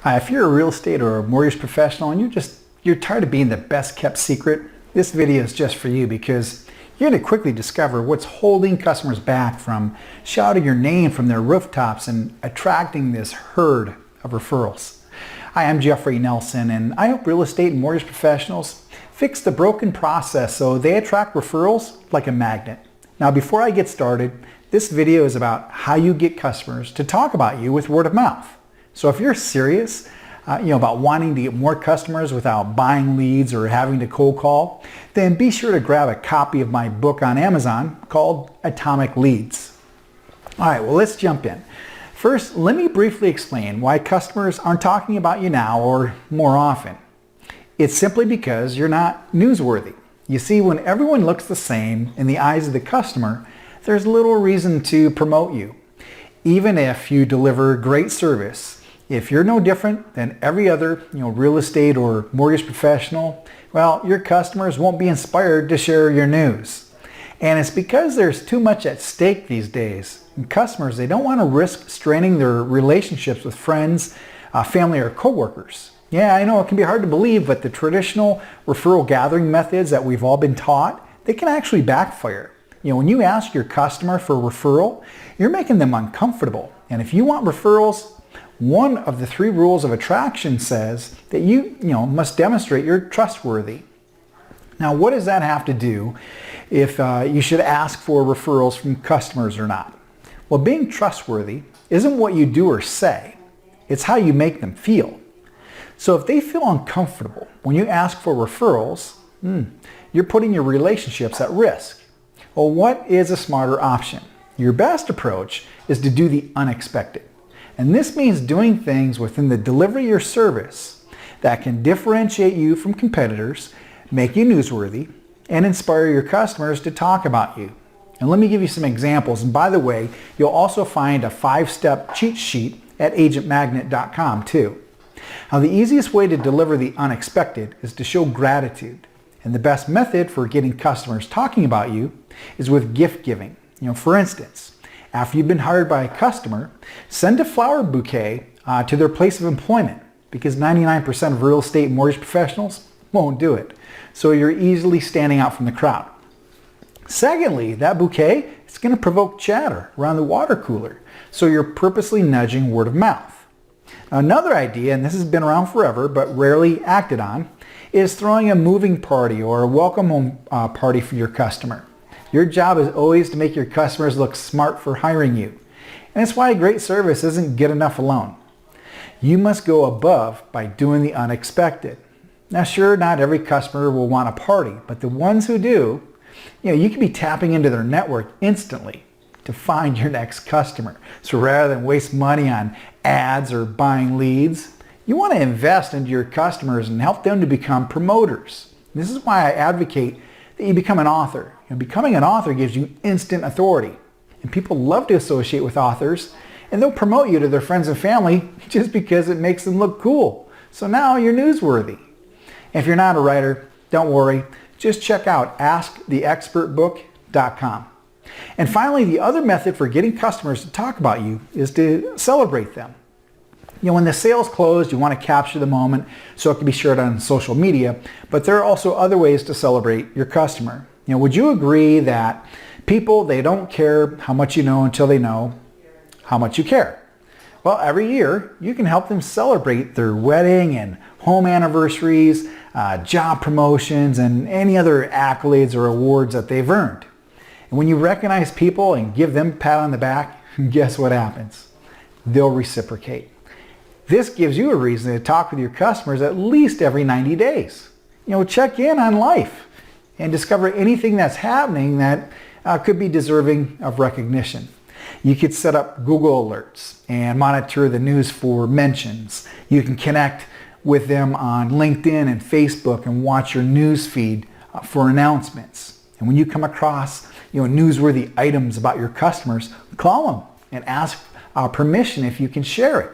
If you're a real estate or a mortgage professional and you're tired of being the best kept secret, this video is just for you because you're going to quickly discover what's holding customers back from shouting your name from their rooftops and attracting this herd of referrals. Hi, I'm Jeffrey Nelson, and I help real estate and mortgage professionals fix the broken process so they attract referrals like a magnet. Now, before I get started, this video is about how you get customers to talk about you with word of mouth. So if you're serious about wanting to get more customers without buying leads or having to cold call, then be sure to grab a copy of my book on Amazon called Atomic Leads. All right, well, let's jump in. First, let me briefly explain why customers aren't talking about you now or more often. It's simply because you're not newsworthy. You see, when everyone looks the same in the eyes of the customer, there's little reason to promote you. Even if you deliver great service, if you're no different than every other real estate or mortgage professional, well, your customers won't be inspired to share your news. And it's because there's too much at stake these days. And customers, they don't want to risk straining their relationships with friends, family, or coworkers. Yeah, I know it can be hard to believe, but the traditional referral gathering methods that we've all been taught, they can actually backfire. When you ask your customer for a referral, you're making them uncomfortable. And if you want referrals, one of the 3 rules of attraction says that you must demonstrate you're trustworthy. Now, what does that have to do if you should ask for referrals from customers or not? Well, being trustworthy isn't what you do or say. It's how you make them feel. So if they feel uncomfortable when you ask for referrals, you're putting your relationships at risk. Well, what is a smarter option? Your best approach is to do the unexpected. And this means doing things within the delivery of your service that can differentiate you from competitors, make you newsworthy, and inspire your customers to talk about you. And let me give you some examples. And by the way, you'll also find a 5-step cheat sheet at agentmagnet.com too. Now, the easiest way to deliver the unexpected is to show gratitude. And the best method for getting customers talking about you is with gift giving. For instance, after you've been hired by a customer, send a flower bouquet to their place of employment because 99% of real estate and mortgage professionals won't do it. So you're easily standing out from the crowd. Secondly, that bouquet is going to provoke chatter around the water cooler. So you're purposely nudging word of mouth. Now, another idea, and this has been around forever but rarely acted on, is throwing a moving party or a welcome home party for your customer. Your job is always to make your customers look smart for hiring you. And it's why a great service isn't good enough alone. You must go above by doing the unexpected. Now, sure, not every customer will want a party, but the ones who do, you can be tapping into their network instantly to find your next customer. So rather than waste money on ads or buying leads, you want to invest into your customers and help them to become promoters. This is why I advocate that you become an author. Becoming an author gives you instant authority. And people love to associate with authors, and they'll promote you to their friends and family just because it makes them look cool. So now you're newsworthy. And if you're not a writer, don't worry. Just check out asktheexpertbook.com. And finally, the other method for getting customers to talk about you is to celebrate them. When the sale's closed, you want to capture the moment so it can be shared on social media, but there are also other ways to celebrate your customer. Would you agree that people, they don't care how much you know until they know how much you care? Well, every year, you can help them celebrate their wedding and home anniversaries, job promotions, and any other accolades or awards that they've earned. And when you recognize people and give them a pat on the back, guess what happens? They'll reciprocate. This gives you a reason to talk with your customers at least every 90 days. Check in on life and discover anything that's happening that could be deserving of recognition. You could set up Google alerts and monitor the news for mentions. You can connect with them on LinkedIn and Facebook and watch your news feed for announcements. And when you come across newsworthy items about your customers, call them and ask permission if you can share it.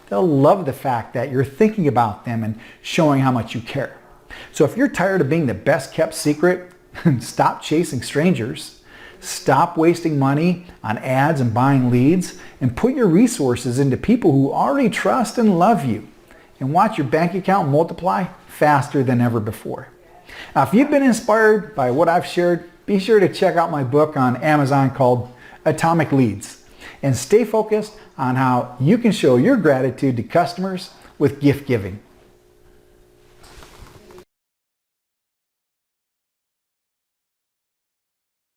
They'll love the fact that you're thinking about them and showing how much you care. So if you're tired of being the best kept secret, stop chasing strangers. Stop wasting money on ads and buying leads, and put your resources into people who already trust and love you. and watch your bank account multiply faster than ever before. Now, if you've been inspired by what I've shared, be sure to check out my book on Amazon called Atomic Leads, and stay focused on how you can show your gratitude to customers with gift giving.